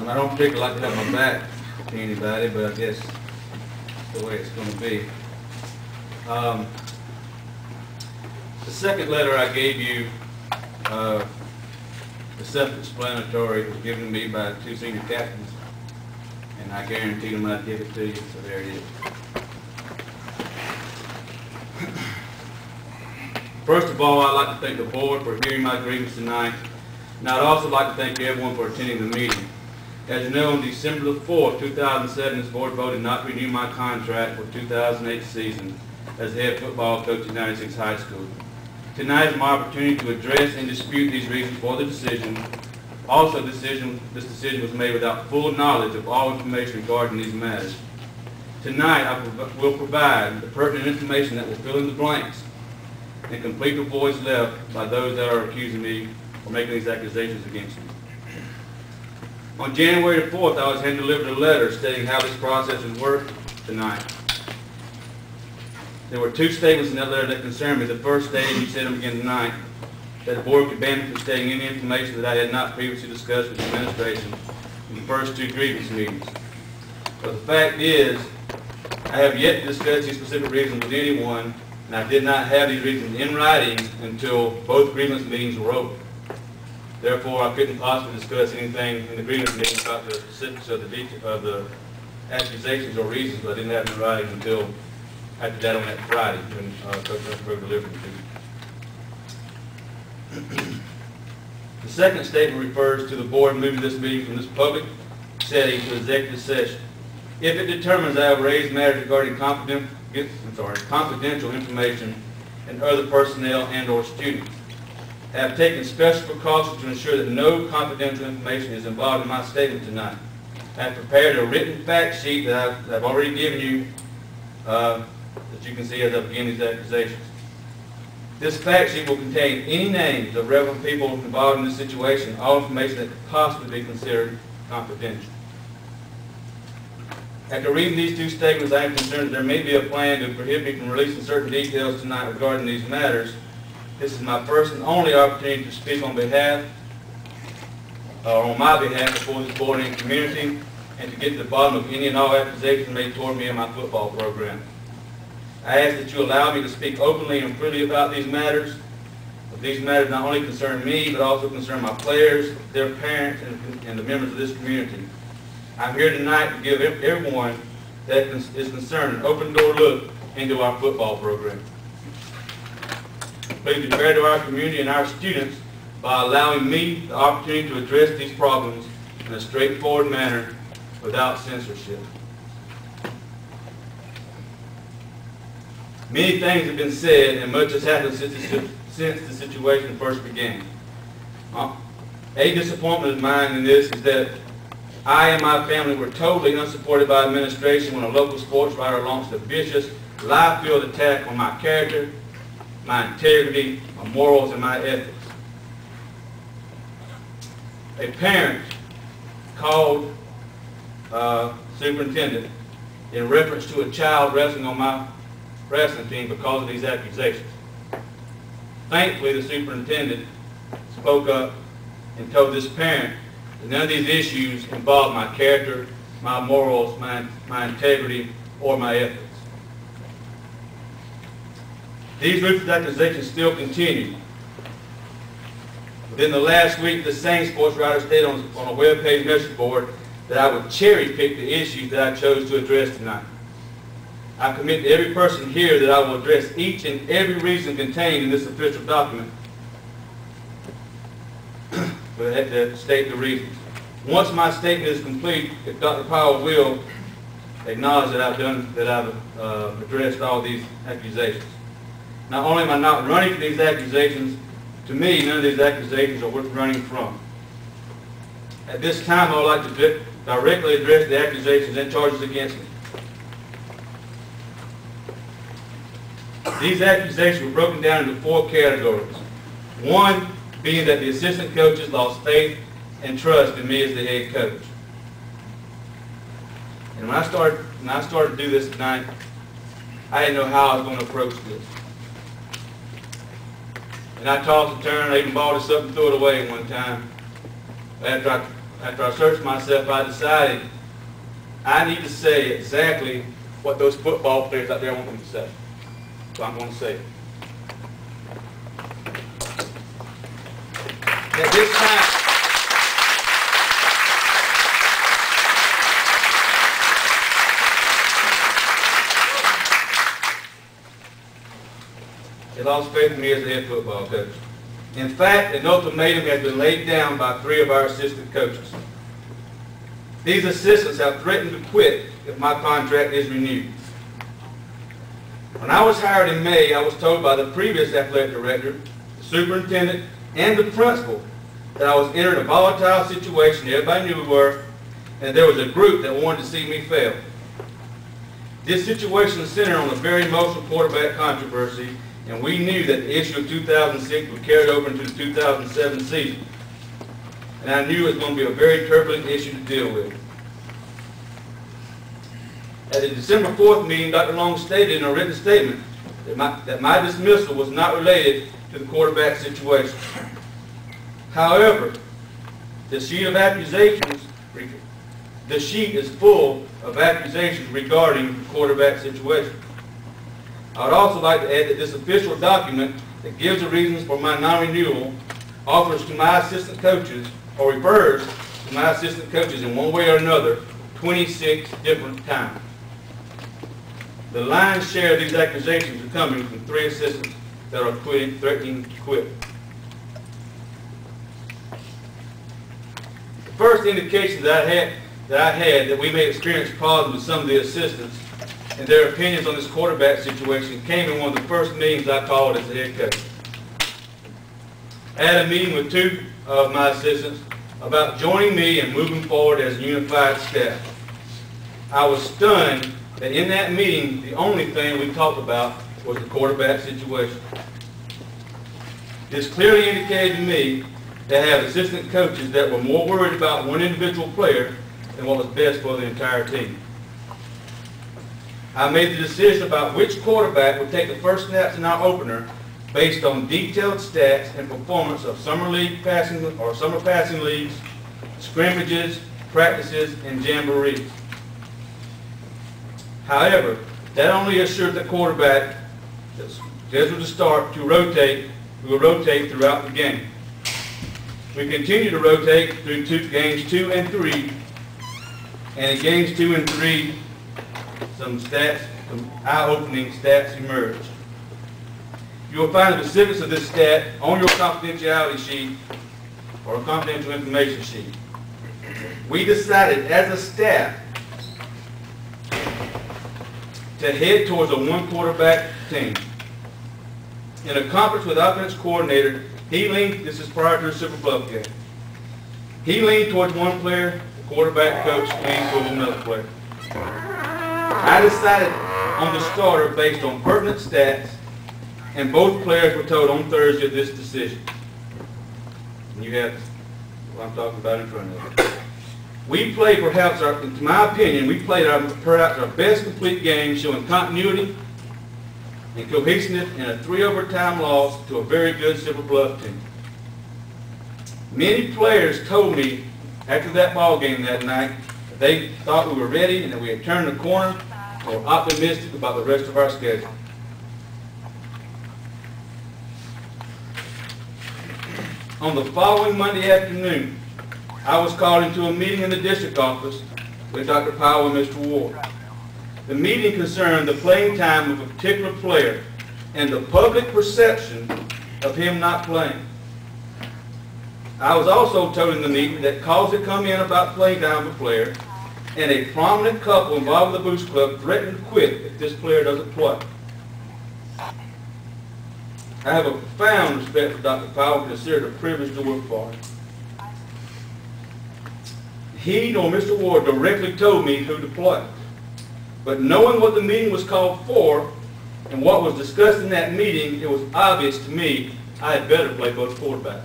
I don't particularly like to have my back to anybody, but I guess that's the way it's going to be. The second letter I gave you, the self-explanatory, was given to me by 2 senior captains, and I guaranteed them I'd give it to you, so there it is. First of all, I'd like to thank the board for hearing my grievance tonight, and I'd also like to thank everyone for attending the meeting. As you know, on December the 4th, 2007, this board voted not to renew my contract for 2008 season as head football coach at 96 High School. Tonight is my opportunity to address and dispute these reasons for the decision. Also, this decision was made without full knowledge of all information regarding these matters. Tonight, I will provide the pertinent information that will fill in the blanks and complete the voids left by those that are accusing me or making these accusations against me. On January the 4th, I was hand-delivered a letter stating how this process would work tonight. There were 2 statements in that letter that concerned me. The first statement, you said them again tonight, that the board could ban me from stating any information that I had not previously discussed with the administration in the first 2 grievance meetings. But the fact is, I have yet to discuss these specific reasons with anyone, and I did not have these reasons in writing until both grievance meetings were over. Therefore, I couldn't possibly discuss anything in the grievance meeting about the specifics of the accusations or reasons, but I didn't have them in writing until after that on that Friday when Coach Lynchburg delivered it to me. The second statement refers to the board moving this meeting from this public setting to executive session. If it determines I have raised matters regarding confidential information and other personnel and or students, I have taken special precautions to ensure that no confidential information is involved in my statement tonight. I have prepared a written fact sheet that I've already given you that you can see as I begin these accusations. This fact sheet will contain any names of relevant people involved in this situation, all information that could possibly be considered confidential. After reading these 2 statements, I am concerned that there may be a plan to prohibit me from releasing certain details tonight regarding these matters. This is my first and only opportunity to speak on behalf, or on my behalf, before this board and community, and to get to the bottom of any and all accusations made toward me and my football program. I ask that you allow me to speak openly and freely about these matters. These matters not only concern me, but also concern my players, their parents, and the members of this community. I'm here tonight to give everyone that is concerned an open-door look into our football program. Please be fair to our community and our students by allowing me the opportunity to address these problems in a straightforward manner without censorship. Many things have been said and much has happened since the situation first began. A disappointment of mine in this is that I and my family were totally unsupported by administration when a local sports writer launched a vicious, live-field attack on my character, my integrity, my morals, and my ethics. A parent called superintendent in reference to a child wrestling on my wrestling team because of these accusations. Thankfully, the superintendent spoke up and told this parent that none of these issues involved my character, my morals, my integrity, or my ethics. These ruthless accusations still continue. Within the last week, the same sports writer stated on a web-page message board that I would cherry-pick the issues that I chose to address tonight. I commit to every person here that I will address each and every reason contained in this official document that state the reasons. Once my statement is complete, if Dr. Powell will acknowledge that I've addressed all these accusations. Not only am I not running from these accusations, to me, none of these accusations are worth running from. At this time, I would like to directly address the accusations and charges against me. These accusations were broken down into 4 categories. One being that the assistant coaches lost faith and trust in me as the head coach. And when I started to do this tonight, I didn't know how I was going to approach this. And I tossed and turned, I even bought us something, threw it away one time. After after I searched myself, I decided I need to say exactly what those football players out there want me to say. So I'm going to say it. At this time, they lost faith in me as a head football coach. In fact, an ultimatum has been laid down by 3 of our assistant coaches. These assistants have threatened to quit if my contract is renewed. When I was hired in May, I was told by the previous athletic director, the superintendent, and the principal that I was entering a volatile situation everybody knew we were, and there was a group that wanted to see me fail. This situation centered on a very emotional quarterback controversy, and we knew that the issue of 2006 would carry over into the 2007 season. And I knew it was going to be a very turbulent issue to deal with. At the December 4th meeting, Dr. Long stated in a written statement that my dismissal was not related to the quarterback situation. However, the sheet is full of accusations regarding the quarterback situation. I would also like to add that this official document that gives the reasons for my non-renewal offers to my assistant coaches, or refers to my assistant coaches in one way or another, 26 different times. The lion's share of these accusations are coming from 3 assistants that are threatening to quit. The first indication that I had that we may experience problems with some of the assistants and their opinions on this quarterback situation came in one of the first meetings I called as the head coach. I had a meeting with 2 of my assistants about joining me and moving forward as a unified staff. I was stunned that in that meeting, the only thing we talked about was the quarterback situation. This clearly indicated to me that I have assistant coaches that were more worried about one individual player than what was best for the entire team. I made the decision about which quarterback would take the first snaps in our opener based on detailed stats and performance of summer passing leagues, scrimmages, practices, and jamborees. However, that only assured the quarterback that's scheduled to start to rotate, who will rotate throughout the game. We continue to rotate through games 2 and 3, and in games 2 and 3, some eye-opening stats emerge. You will find the specifics of this stat on your confidentiality sheet or a confidential information sheet. We decided as a staff to head towards a 1-quarterback team. In a conference with offense coordinator, he leaned, this is prior to the Super Bluff game, he leaned towards one player, the quarterback coach leaned towards another player. I decided on the starter based on pertinent stats, and both players were told on Thursday of this decision. And you have what I'm talking about in front of you. We played perhaps, in my opinion, we played perhaps our best complete game, showing continuity and cohesiveness in a 3-overtime loss to a very good Silver Bluff team. Many players told me after that ball game that night that they thought we were ready and that we had turned the corner and were optimistic about the rest of our schedule. On the following Monday afternoon, I was called into a meeting in the district office with Dr. Powell and Mr. Ward. The meeting concerned the playing time of a particular player and the public perception of him not playing. I was also told in the meeting that calls had come in about playing time of a player, and a prominent couple involved with the Boost Club threatened to quit if this player doesn't play. I have a profound respect for Dr. Powell and consider it a privilege to work for him. He nor Mr. Ward directly told me who to play. But knowing what the meeting was called for and what was discussed in that meeting, it was obvious to me I had better play both quarterbacks.